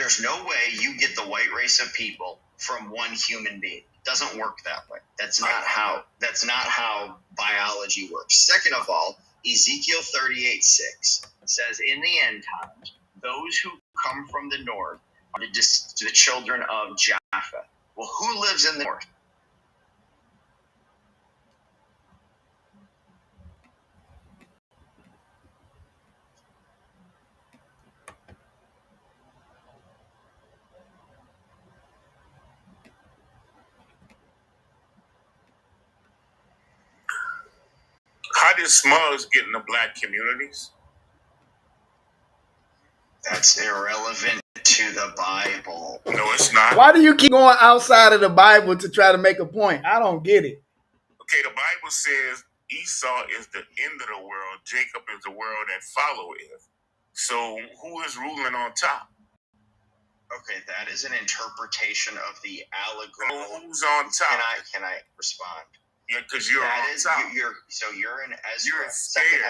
There's no way you get the white race of people from one human being. It doesn't work that way. That's not how biology works. Second of all, Ezekiel 38:6 says, in the end times, those who come from the north are the children of Japheth. Well, who lives in the north? How did Smugs get in the black communities? That's irrelevant to the Bible. No, it's not. Why do you keep going outside of the Bible to try to make a point? I don't get it. Okay, the Bible says Esau is the end of the world. Jacob is the world that followeth. So who is ruling on top? Okay, that is an interpretation of the allegory. Who's on top? Can I respond? Yeah, because you're on top. You're in Ezra. You're scared.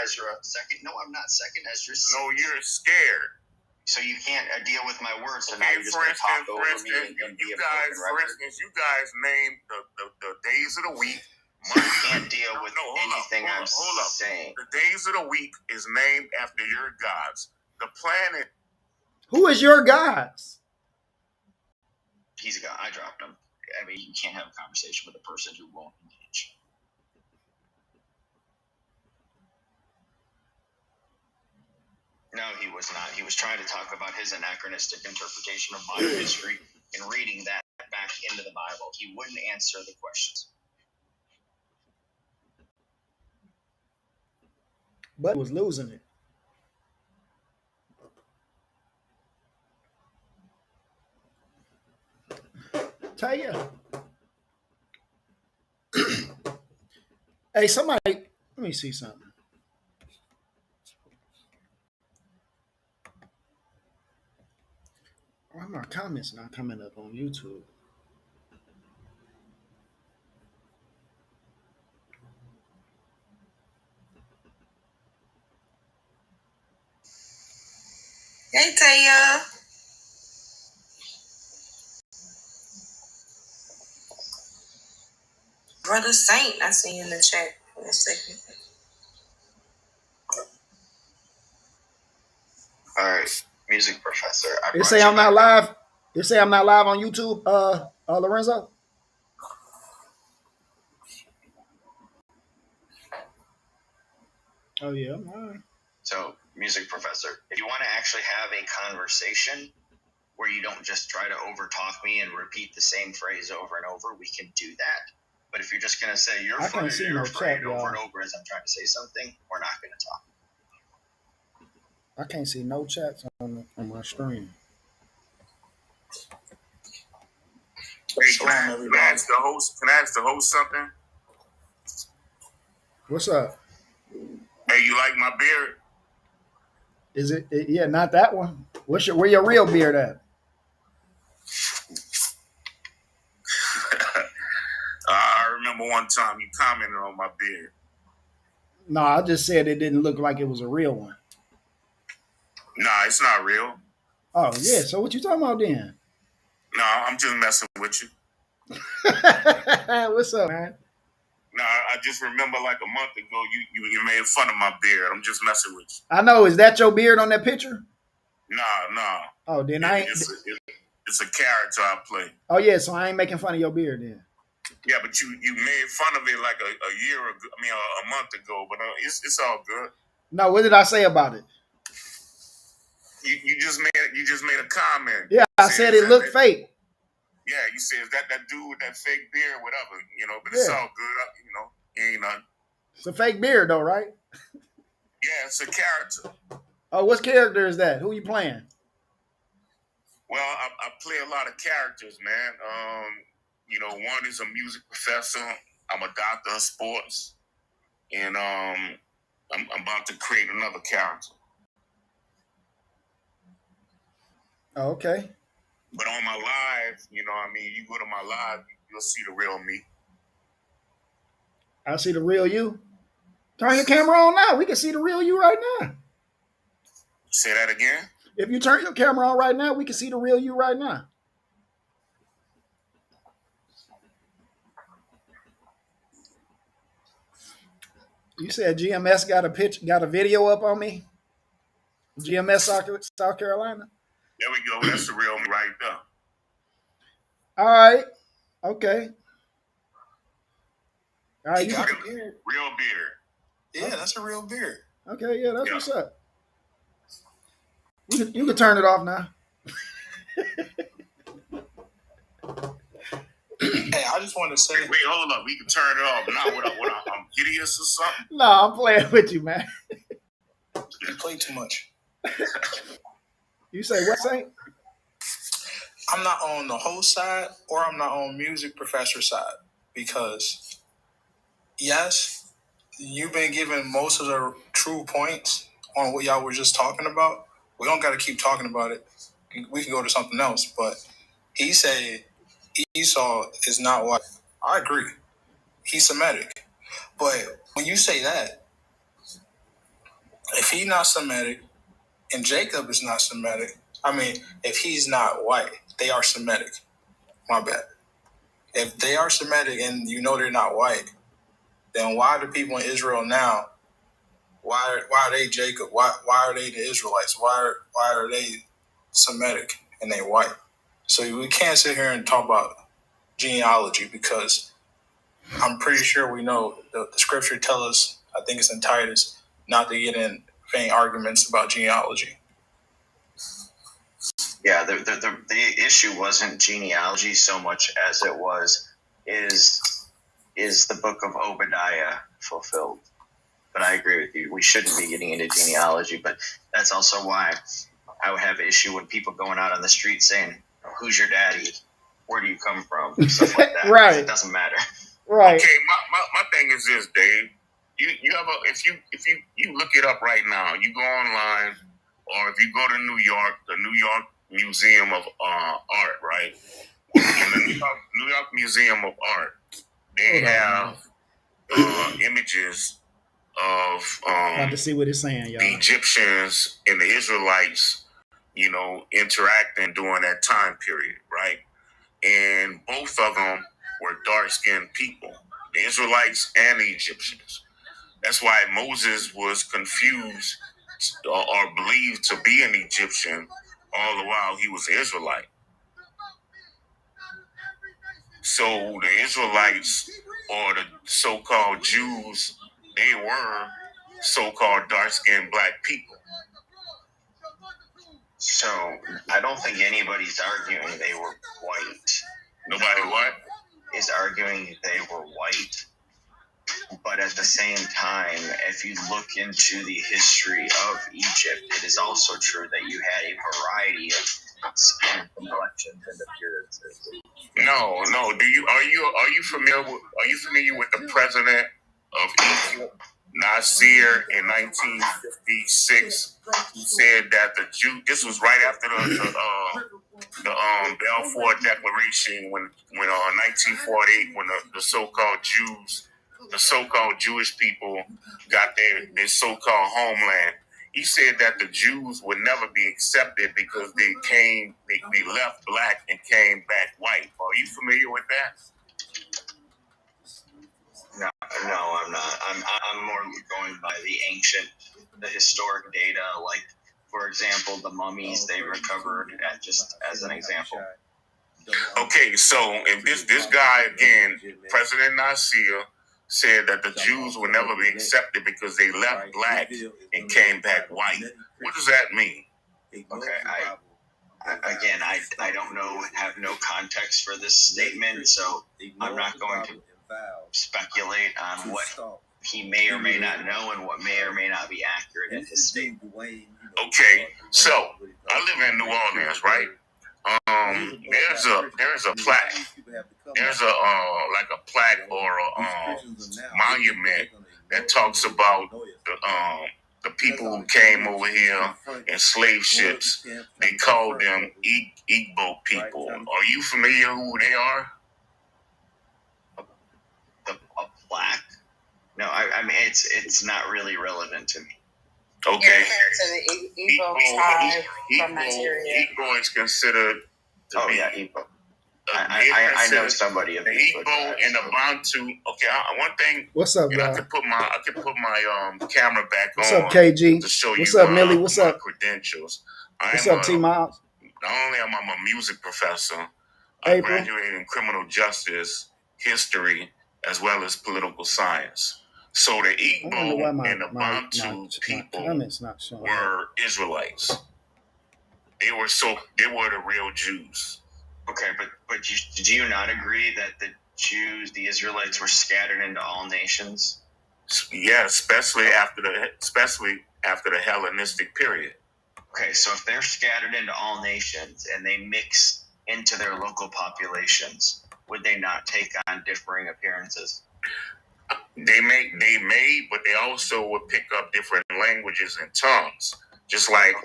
No, I'm not. Second Ezra. No, you're scared. So you can't deal with my words. So okay, now you're just going to talk over me and you guys named the days of the week. You can't deal with anything I'm saying. The days of the week is named after your gods. The planet. Who is your gods? He's a god. I dropped him. I mean, you can't have a conversation with a person who won't engage. No, he was not. He was trying to talk about his anachronistic interpretation of Bible history and reading that back into the Bible. He wouldn't answer the questions. But was losing it. Tell you. Hey, somebody, let me see something. Why are my comments not coming up on YouTube? Hey, Taya. Brother Saint, I see you in the chat for a second. All right, music professor. They say I'm not live. They say I'm not live on YouTube, Lorenzo. Oh yeah, I'm live. So, music professor, if you want to actually have a conversation where you don't just try to overtalk me and repeat the same phrase over and over, we can do that. But if you're just going to say you're afraid over and over as I'm trying to say something, we're not going to talk. I can't see no chats on my screen. Hey, can I ask the host something? What's up? Hey, you like my beard? Is it? Yeah, not that one. Where your real beard at? I remember one time you commented on my beard. No, I just said it didn't look like it was a real one. Nah, it's not real. Oh yeah. So what you talking about then? No, I'm just messing with you. What's up, man? No, I just remember like a month ago you made fun of my beard. I'm just messing with you. I know. Is that your beard on that picture? Nah. Oh, then it's a character I play. Oh yeah, so I ain't making fun of your beard then. Yeah, but you made fun of it like a year ago. I mean, a month ago. But it's all good. No, what did I say about it? You just made a comment. Yeah, I said it looked fake. Yeah, you said that dude with that fake beard, whatever, but it's all good, ain't nothing. It's a fake beard though, right? Yeah, it's a character. Oh, what character is that? Who you playing? Well, I play a lot of characters, man. One is a music professor. I'm a doctor of sports. And I'm about to create another character. Oh, okay. But on my live, you go to my live, you'll see the real me. I see the real you. Turn your camera on now. We can see the real you right now. Say that again? If you turn your camera on right now, we can see the real you right now. You said GMS got a video up on me. GMS South Carolina. There we go. That's the real me right there. All right. Okay. All right. He got a beard. Real beard. Yeah, that's a real beard. Okay. Yeah, that's what's up. You can turn it off now. Hey, I just want to say. Wait, hold up. We can turn it off. Not what I'm hideous or something. No, I'm playing with you, man. You play too much. You say what, Saint? I'm not on the host side or I'm not on music professor side because, yes, you've been given most of the true points on what y'all were just talking about. We don't got to keep talking about it. We can go to something else. But he said Esau is not white. I agree. He's Semitic. But when you say that, if he's not Semitic and Jacob is not Semitic, I mean, if he's not white, they are Semitic. My bad. If they are Semitic and you know they're not white, then why are the people in Israel now? Why are they Jacob? Why are they the Israelites? Why are they Semitic and they white? So we can't sit here and talk about genealogy because I'm pretty sure we know the scripture tells us, I think it's in Titus, not to get in vain arguments about genealogy. Yeah, the issue wasn't genealogy so much as it was is the book of Obadiah fulfilled. But I agree with you. We shouldn't be getting into genealogy, but that's also why I would have an issue when people going out on the street saying, "Who's your daddy? Where do you come from?" Stuff like that. Right. It doesn't matter. Right. Okay, my thing is this, Dave. You have if you look it up right now, you go online, or if you go to New York, the New York Museum of Art, right? In the New York Museum of Art, they have images of About to see what it's saying, y'all. the Egyptians and the Israelites, interacting during that time period, right? And both of them were dark-skinned people, the Israelites and the Egyptians. That's why Moses was confused or believed to be an Egyptian all the while he was an Israelite. So the Israelites, or the so-called Jews, they were so-called dark-skinned black people. So I don't think anybody's arguing they were white. Nobody what? Is arguing they were white. But at the same time, if you look into the history of Egypt, it is also true that you had a variety of skin complexions and appearances. No. Are you familiar with the president of Egypt, Nasir, in 1956? He said that the Jew. This was right after the Balfour Declaration, when 1948, when the so-called Jews, the so-called Jewish people got their so-called homeland. He said that the Jews would never be accepted because they left black and came back white. Are you familiar with that? No, I'm not. I'm more going by the historic data. Like, for example, the mummies they recovered, just as an example. Okay, so if this guy again, President Nasir, said that the Jews would never be accepted because they left black and came back white. What does that mean? Okay, I don't know, have no context for this statement, so I'm not going to speculate on what he may or may not know and what may or may not be accurate in his statement. Okay, so I live in New Orleans, right? There's a plaque. There's a plaque or a monument that talks about the people who came over here in slave ships. They called them Igbo people. Are you familiar who they are? A plaque? No, I mean it's not really relevant to me. Okay. To the Igbo tribe from Nigeria. Igbo is considered to be Igbo. I know somebody of the Igbo and the Bantu. Okay, one thing. What's up, y'all? I can put my camera back What's on. What's up, KG? To show What's you up, Millie? What's my up? credentials. What's up, T Miles? Not only am I a music professor, I April. graduated in criminal justice, history, as well as political science. So the Igbo and the Bantu people were Israelites. They were the real Jews. Okay, but do you not agree that the Israelites were scattered into all nations? Yeah, especially after the Hellenistic period. Okay, so if they're scattered into all nations and they mix into their local populations, would they not take on differing appearances? They may, but they also would pick up different languages and tongues. Just like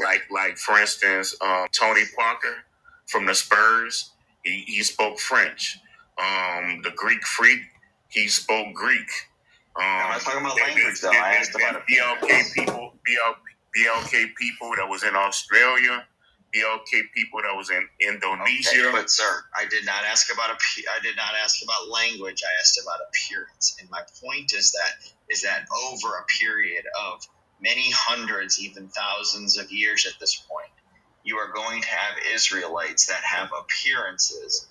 for instance, Tony Parker from the Spurs, he spoke French. The Greek Freak, he spoke Greek. I'm not talking about language though. I asked about BLK people that was in Australia. BLK people that was in Indonesia. Okay, but sir, I did not ask about language. I asked about appearance, and my point is that over a period of many hundreds, even thousands of years at this point, you are going to have Israelites that have appearances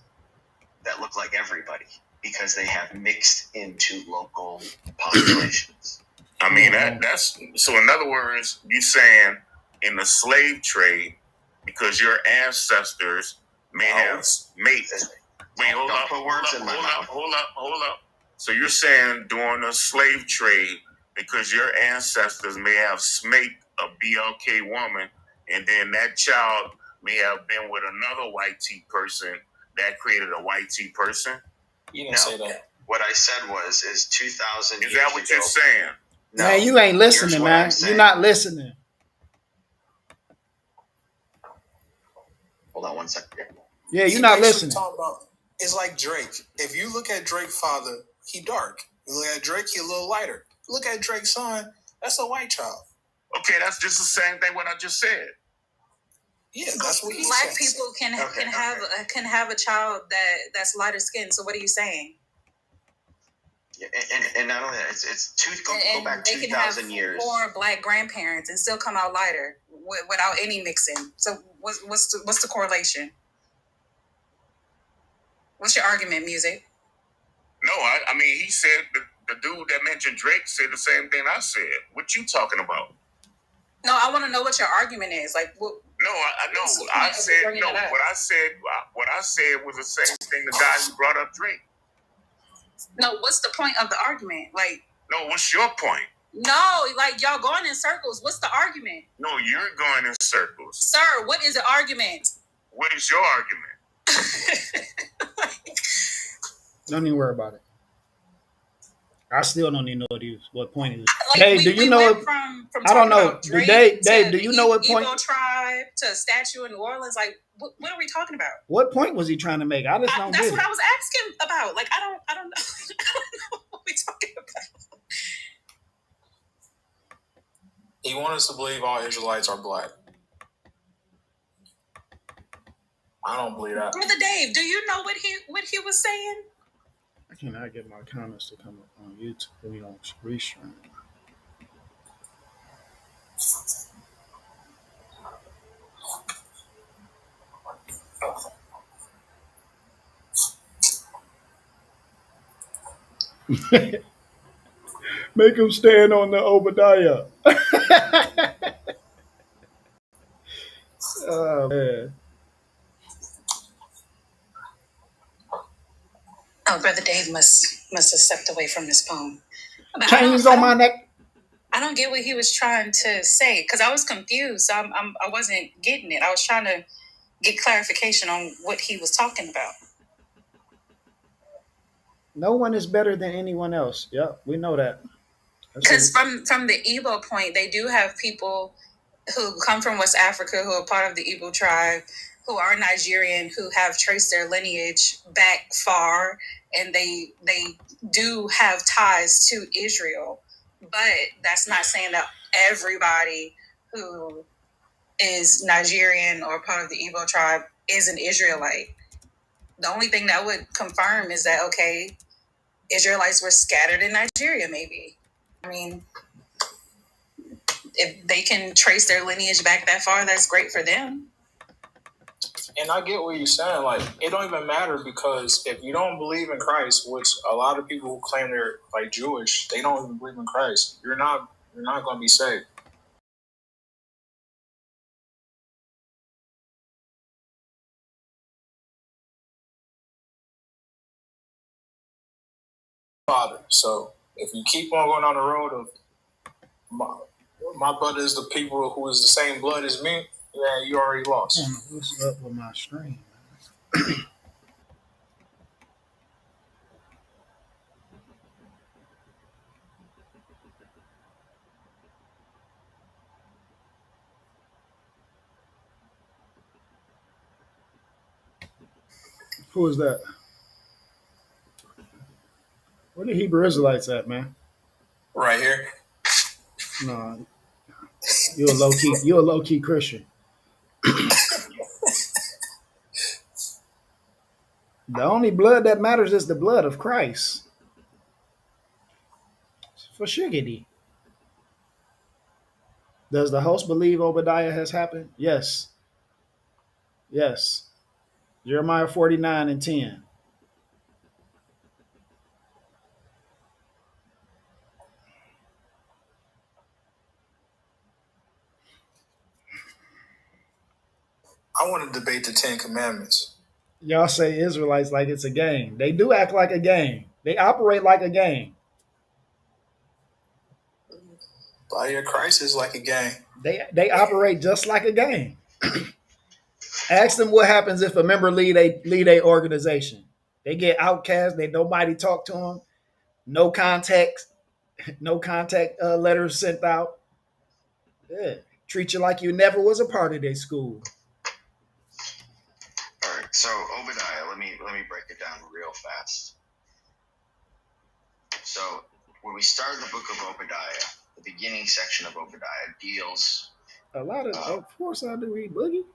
that look like everybody because they have mixed into local populations. I mean that's so. In other words, you saying in the slave trade, because your ancestors may have made. Wait, hold up. So you're saying during the slave trade, because your ancestors may have smaked a BLK woman, and then that child may have been with another white T person that created a white T person? You didn't say that. What I said is 2,000 years ago. Is that what you're saying? No, man, you ain't listening, man. You're not listening. Hold on one second. Yeah, you're not listening. It's like Drake. If you look at Drake's father, he dark. You look at Drake, he a little lighter. You look at Drake's son, that's a white child. Okay, that's just the same thing what I just said. Yeah, that's what he said. Black people can have a child that's lighter skinned. So what are you saying? Yeah, and not only that, it's go back 2,000 years. 4 black grandparents and still come out lighter without any mixing. So what's the correlation? What's your argument, Music? No, I mean he said the dude that mentioned Drake said the same thing I said. What you talking about? No, I want to know what your argument is. Like, what? No, I know. I said no. What I said was the same thing. The guy who brought up Drake. No, what's the point of the argument? Like, no, what's your point? No, like y'all going in circles. What's the argument? No, you're going in circles. Sir, what is the argument? What is your argument? Don't even worry about it. I still don't even know what point it is. Dave, do you know? From I don't know. Dave, do you know what point? Igbo tribe to a statue in New Orleans. Like, what are we talking about? What point was he trying to make? I just don't get it. That's what I was asking about. Like, I don't know. I don't know what we're talking about. He wanted us to believe all Israelites are black. I don't believe that. Brother Dave, do you know what he was saying? I cannot get my comments to come up on YouTube. We don't restream. Make him stand on the Obadiah. Oh man. Oh, Brother Dave must have stepped away from his phone. Chains on my neck. I don't get what he was trying to say because I was confused. I wasn't getting it. I was trying to get clarification on what he was talking about. No one is better than anyone else. Yeah, we know that. Because from the Igbo point, they do have people who come from West Africa who are part of the Igbo tribe, who are Nigerian, who have traced their lineage back far, and they do have ties to Israel. But that's not saying that everybody who is Nigerian or part of the Igbo tribe is an Israelite. The only thing that would confirm is that, okay, Israelites were scattered in Nigeria, maybe. I mean, if they can trace their lineage back that far, that's great for them. And I get what you're saying. Like, it don't even matter, because if you don't believe in Christ, which a lot of people who claim they're like Jewish, they don't even believe in Christ. You're not going to be saved. Father. So if you keep on going on the road of my brother is the people who is the same blood as me, yeah, you already lost. What's up with my stream? Who is that? Where the Hebrew Israelites at, man? Right here. No, you're a low key Christian. The only blood that matters is the blood of Christ. For shiggity. Does the host believe Obadiah has happened? Yes. Yes. Jeremiah 49 and 10. I want to debate the 10 Commandments. Y'all say Israelites like it's a game. They do act like a game. They operate like a game. Body of Christ is like a game. They operate just like a game. Ask them what happens if a member lead a organization. They get outcast. They nobody talk to them. No contact. No contact letters sent out. Yeah. Treat you like you never was a part of their school. All right, so Obadiah, let me break it down real fast. So when we start the book of Obadiah, the beginning section of Obadiah deals A lot of course I do read Boogie.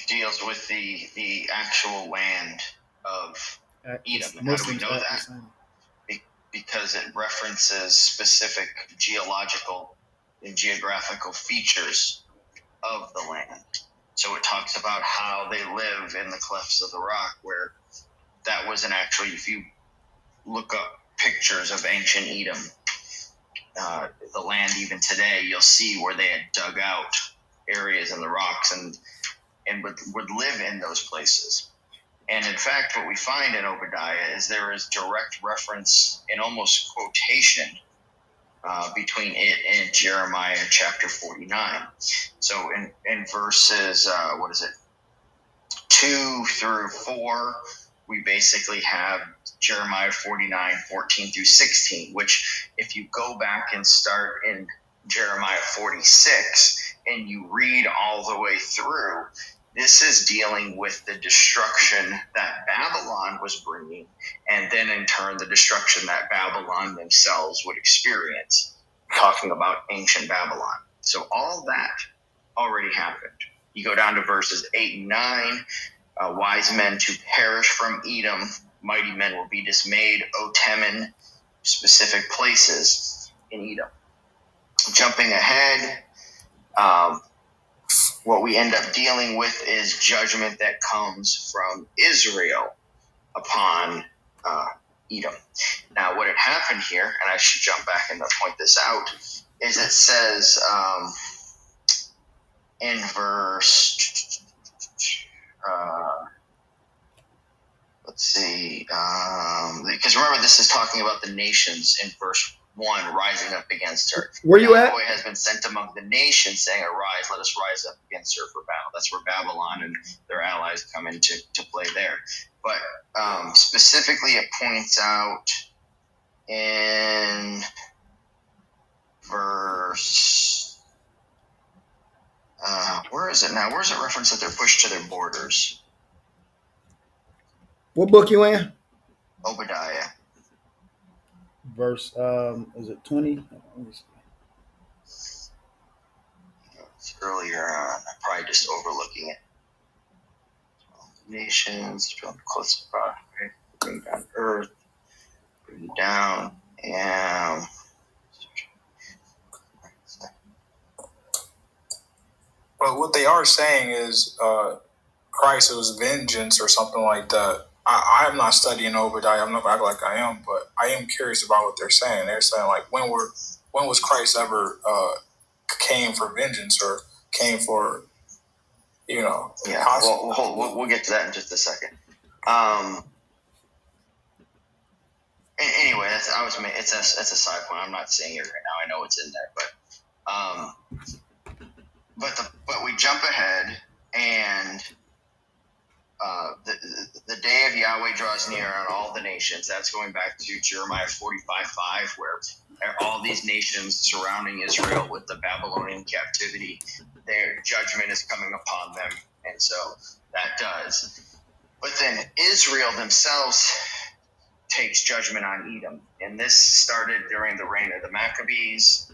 Deals with the actual land of Edom. And how do we know that? Because it references specific geological and geographical features of the land. So it talks about how they live in the clefts of the rock, where that was actually, if you look up pictures of ancient Edom, the land even today, you'll see where they had dug out areas in the rocks and would live in those places. And in fact, what we find in Obadiah is there is direct reference and almost quotation between it and Jeremiah chapter 49. So in verses, 2 through 4, we basically have Jeremiah 49, 14 through 16, which if you go back and start in Jeremiah 46 and you read all the way through, this is dealing with the destruction that Babylon was bringing, and then in turn the destruction that Babylon themselves would experience, talking about ancient Babylon. So all that already happened. You go down to verses 8 and 9, wise men to perish from Edom, mighty men will be dismayed, O Teman, specific places in Edom. Jumping ahead, what we end up dealing with is judgment that comes from Israel upon Edom. Now, what had happened here, and I should jump back and point this out, is it says in verse, let's see, because remember, this is talking about the nations in verse 1 rising up against her. Where you at? Yahweh has been sent among the nations, saying, "Arise, let us rise up against her for battle." That's where Babylon and their allies come into play there. But specifically, it points out in verse, where is it now? Where is it referenced that they're pushed to their borders? What book you in? Obadiah. Verse, is it 20? earlier on. I'm probably just overlooking it. Nations, close to God, right? Bring down earth, bring down, and but what they are saying is Christ was vengeance or something like that. I'm not studying Obadiah. I'm not going to act like I am, but I am curious about what they're saying. They're saying like when was Christ ever came for vengeance or came for yeah. We'll get to that in just a second. Anyway, it's a side point. I'm not saying it right now. I know it's in there, but we jump ahead, and the day of Yahweh draws near on all the nations. That's going back to Jeremiah 45:5, where all these nations surrounding Israel with the Babylonian captivity, their judgment is coming upon them, and so that does. But then Israel themselves takes judgment on Edom, and this started during the reign of the Maccabees,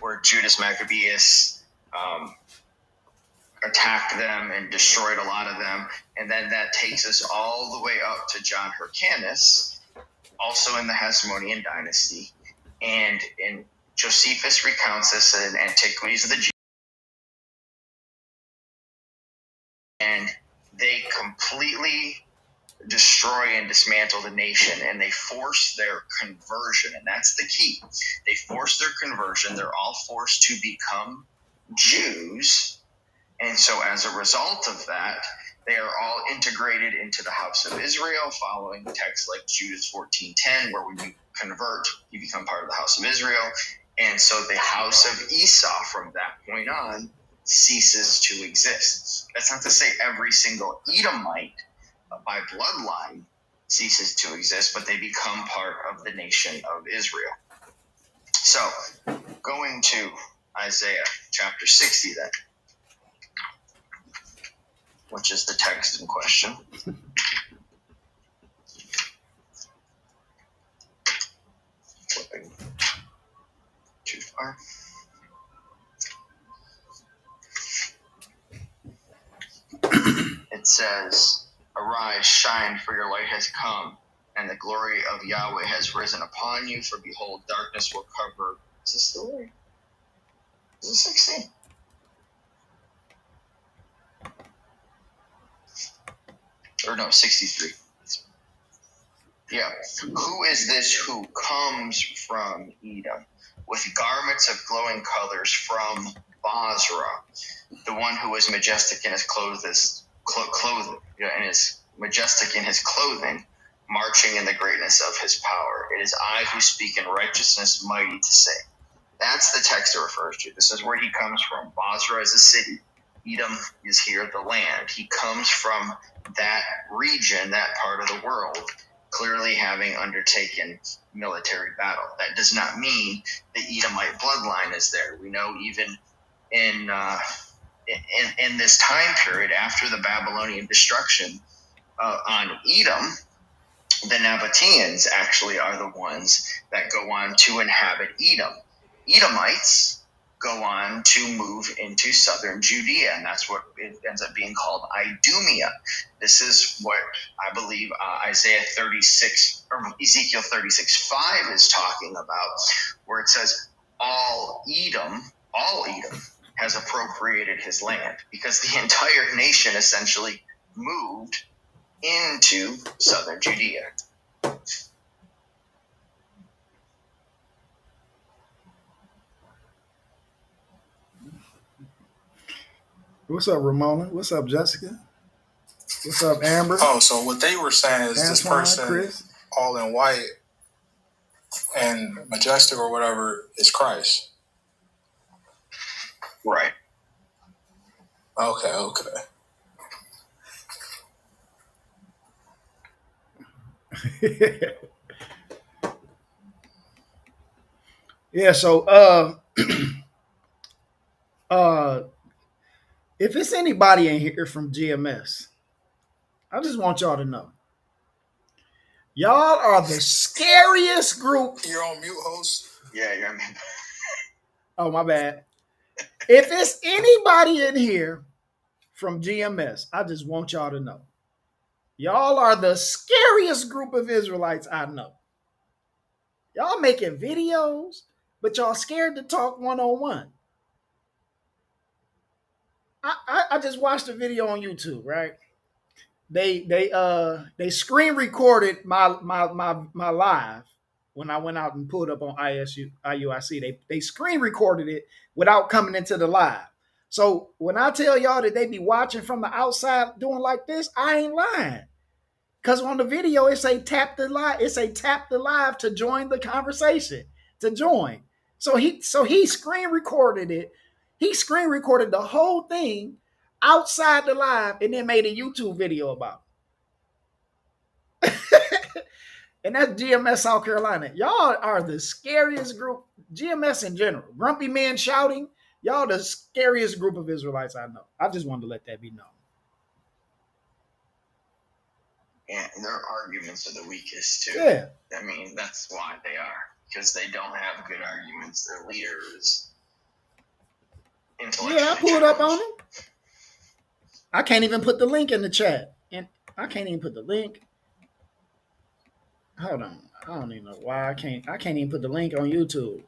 where Judas Maccabeus attacked them and destroyed a lot of them, and then that takes us all the way up to John Hyrcanus, also in the Hasmonean dynasty, and Josephus recounts this in Antiquities of the Jews, and they completely destroy and dismantle the nation, and they force their conversion, and that's the key. They force their conversion. They're all forced to become Jews, and so as a result of that, they are all integrated into the house of Israel, following texts like Judas 14:10, where when you convert, you become part of the house of Israel. And so the house of Esau from that point on ceases to exist. That's not to say every single Edomite by bloodline ceases to exist, but they become part of the nation of Israel. So going to Isaiah chapter 60 then, which is the text in question. Flipping too far. It says, "Arise, shine, for your light has come, and the glory of Yahweh has risen upon you. For behold, darkness will cover." Is this the way? Is it 16? Or no, 63. Yeah. "Who is this who comes from Edom, with garments of glowing colors from Basra? The one who is majestic in his and is majestic in his clothing, marching in the greatness of his power. It is I who speak in righteousness, mighty to save." That's the text it refers to. This is where he comes from. Basra is a city. Edom is here, the land. He comes from that region, that part of the world, clearly having undertaken military battle. That does not mean the Edomite bloodline is there. We know even in this time period after the Babylonian destruction on Edom, the Nabateans actually are the ones that go on to inhabit Edom. Edomites go on to move into southern Judea, and that's what it ends up being called Idumea. This is what I believe Isaiah 36 or Ezekiel 36:5 is talking about, where it says all Edom has appropriated his land, because the entire nation essentially moved into southern Judea. What's up, Ramona? What's up, Jessica? What's up, Amber? Oh, so what they were saying is Antoine, this person, Chris, all in white and majestic or whatever, is Christ. Right. Okay. Yeah, so if it's anybody in here from GMS, I just want y'all to know, y'all are the scariest group. You're on mute, host. Yeah, you're on mute. Oh, my bad. If it's anybody in here from GMS, I just want y'all to know. Y'all are the scariest group of Israelites I know. Y'all making videos, but y'all scared to talk one-on-one. I just watched a video on YouTube, right? They screen recorded my live when I went out and pulled up on IUIC. They screen recorded it without coming into the live. So when I tell y'all that they be watching from the outside doing like this, I ain't lying. Cause on the video it say tap the live. It say tap the live to join the conversation. To join. So he screen recorded it. He screen recorded the whole thing outside the live and then made a YouTube video about it. And that's GMS South Carolina. Y'all are the scariest group. GMS in general. Grumpy men shouting. Y'all the scariest group of Israelites I know. I just wanted to let that be known. Yeah, and their arguments are the weakest too. Yeah. I mean, that's why they are. Because they don't have good arguments. Their leader is intellectually Yeah, I pulled up on challenged. it. I can't even put the link in the chat. And I can't even put the link. Hold on. I don't even know why I can't even put the link on YouTube.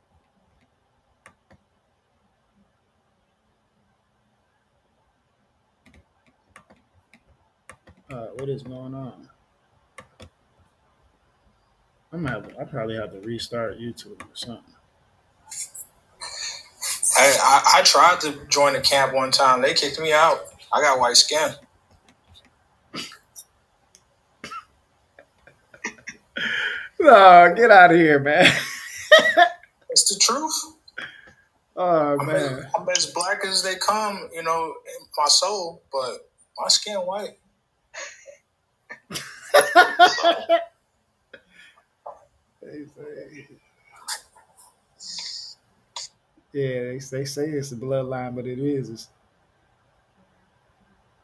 What is going on? I probably have to restart YouTube or something. I tried to join the camp one time. They kicked me out. I got white skin. Oh, get out of here, man. It's the truth. Oh, man. I'm as black as they come, in my soul, but my skin white. Yeah, they say it's a bloodline, but it is.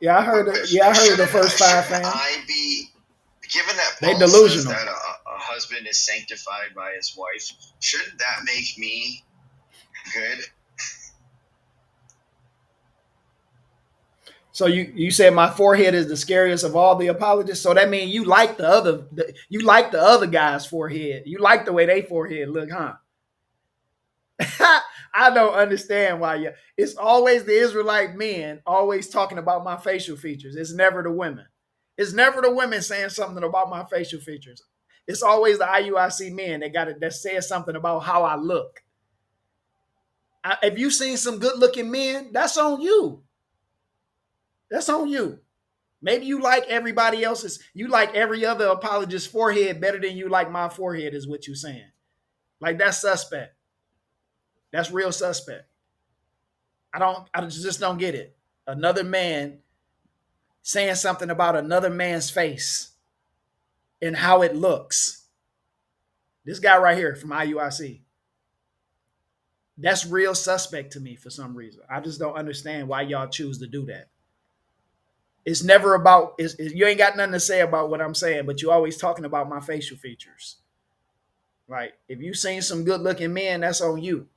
I heard the first 5 fans. Given that they Paul delusional. says that a husband is sanctified by his wife, shouldn't that make me good? So you said my forehead is the scariest of all the apologists. So that means you like the other guy's forehead. You like the way they forehead look, huh? I don't understand why it's always the Israelite men always talking about my facial features. It's never the women. It's never the women saying something about my facial features. It's always the IUIC men that says something about how I look. If you seen some good looking men, that's on you. That's on you. Maybe you like everybody else's. You like every other apologist's forehead better than you like my forehead, is what you're saying. Like that's suspect. That's real suspect. I just don't get it. Another man saying something about another man's face and how it looks. This guy right here from IUIC. That's real suspect to me for some reason. I just don't understand why y'all choose to do that. It's never about, you ain't got nothing to say about what I'm saying, but you always talking about my facial features. Right? If you seen some good looking men, that's on you.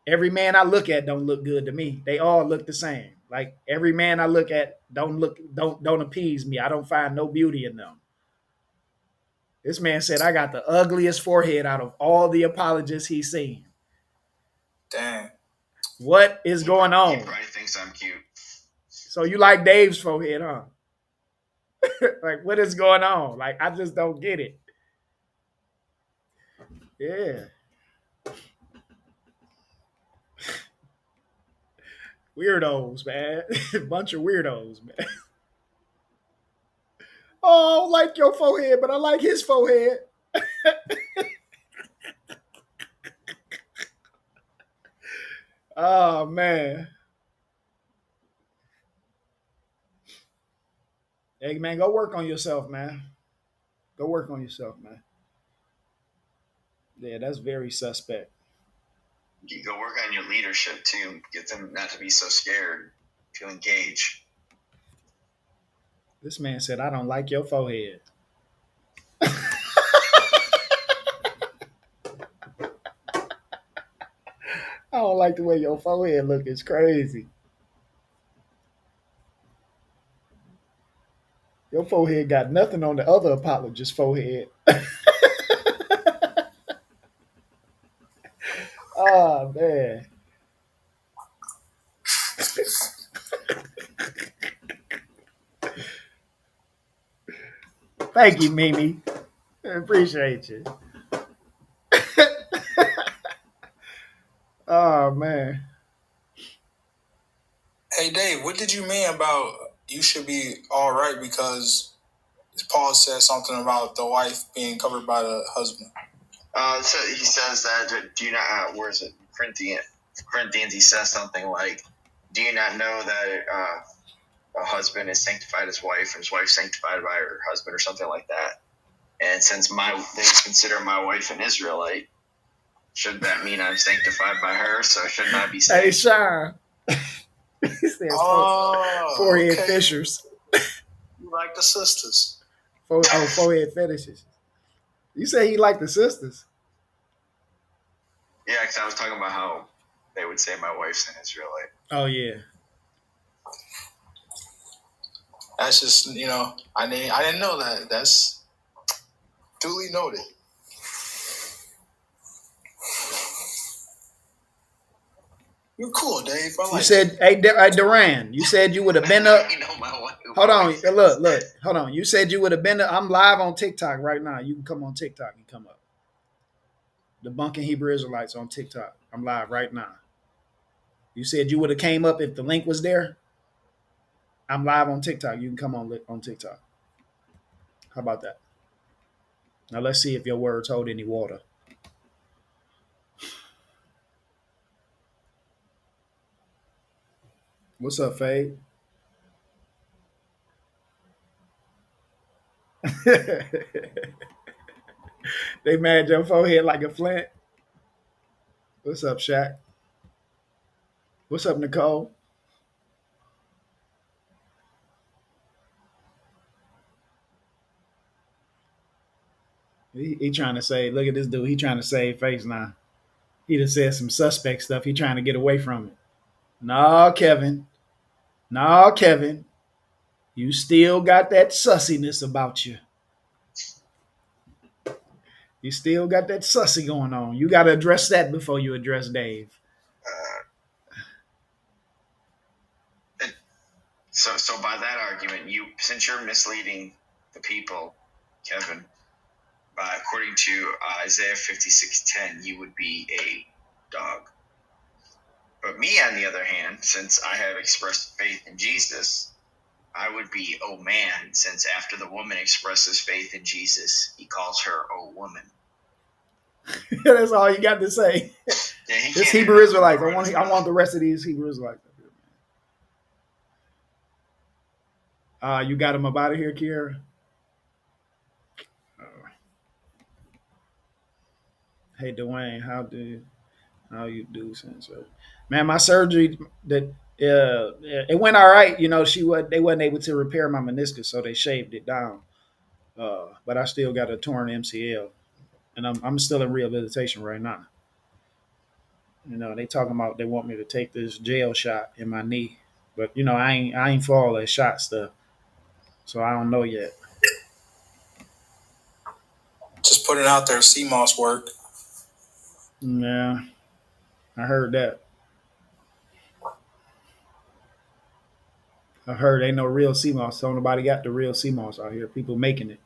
Every man I look at don't look good to me. They all look the same. Like every man I look at don't appease me. I don't find no beauty in them. This man said I got the ugliest forehead out of all the apologists he's seen. Dang. What is going on? He probably thinks I'm cute. So you like Dave's forehead, huh? Like what is going on? Like I just don't get it. Yeah. Weirdos, man. Bunch of weirdos, man. Oh, I don't like your forehead, but I like his forehead. Oh, man. Hey, man, go work on yourself, man. Go work on yourself, man. Yeah, that's very suspect. You go work on your leadership, too. Get them not to be so scared. To engage. This man said, I don't like your forehead. don't like the way your forehead look. It's crazy. Your forehead got nothing on the other apologist's forehead. Oh man. Thank you, Mimi. I appreciate you. Oh man. Hey Dave, what did you mean about you should be all right because Paul said something about the wife being covered by the husband? So he says that, do you not, where is it? Corinthians, he says something like, do you not know that a husband is sanctified his wife, and his wife sanctified by her husband, or something like that? And since they consider my wife an Israelite, should that mean I'm sanctified by her? So shouldn't I be saved? Hey, Sean. He said forehead fishers. You like the sisters. Forehead fetishes. You say he liked the sisters. Yeah, because I was talking about how they would say my wife's an Israelite. Oh, yeah. That's just, I didn't know that. That's duly noted. You're cool, Dave. I like you said, hey, Duran, you said you would have been up. Hold on. Look. Hold on. You said you would have been up. I'm live on TikTok right now. You can come on TikTok and come up. Debunking Hebrew Israelites on TikTok. I'm live right now. You said you would have came up if the link was there. I'm live on TikTok. You can come on TikTok. How about that? Now let's see if your words hold any water. What's up, Fade? They mad your forehead like a flint. What's up, Shaq? What's up, Nicole? He trying to say, look at this dude. He trying to save face now. He just said some suspect stuff. He trying to get away from it. No, Kevin. No, Kevin. You still got that sussiness about you. You still got that sussy going on. You got to address that before you address Dave. So by that argument, since you're misleading the people, Kevin, according to Isaiah 56:10, you would be a dog. But me, on the other hand, since I have expressed faith in Jesus, I would be, oh man, since after the woman expresses faith in Jesus, he calls her, oh woman. That's all you got to say. Yeah, it's Hebrew Israelites. I want the rest of these Hebrew Israelites. You got him up out of here, Kiera? Hey, Dwayne, how you do since? Man, my surgery that it went all right. They wasn't able to repair my meniscus, so they shaved it down. But I still got a torn MCL, and I'm still in rehabilitation right now. They talking about they want me to take this gel shot in my knee, but I ain't for all that shot stuff, so I don't know yet. Just put it out there. CMOS work. Yeah, I heard that. I heard ain't no real CMOS, so nobody got the real CMOS out here. People making it.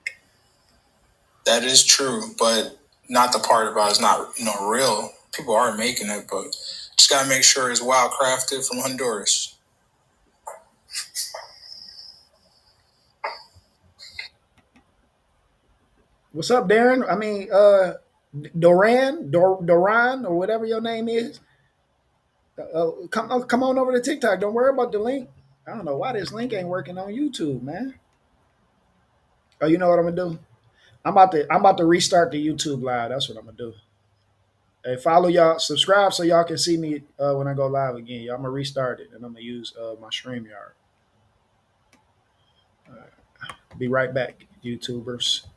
That is true, but not the part about it's not real. People are making it, but just gotta make sure it's wild crafted from Honduras. What's up, Darren? I mean, Doran, or whatever your name is. Come on over to TikTok. Don't worry about the link. I don't know why this link ain't working on YouTube, man. Oh, you know what I'm gonna do? I'm about to restart the YouTube live. That's what I'm gonna do. Hey, follow y'all, subscribe so y'all can see me when I go live again. I'm gonna restart it and I'm gonna use my StreamYard. Be right back, YouTubers.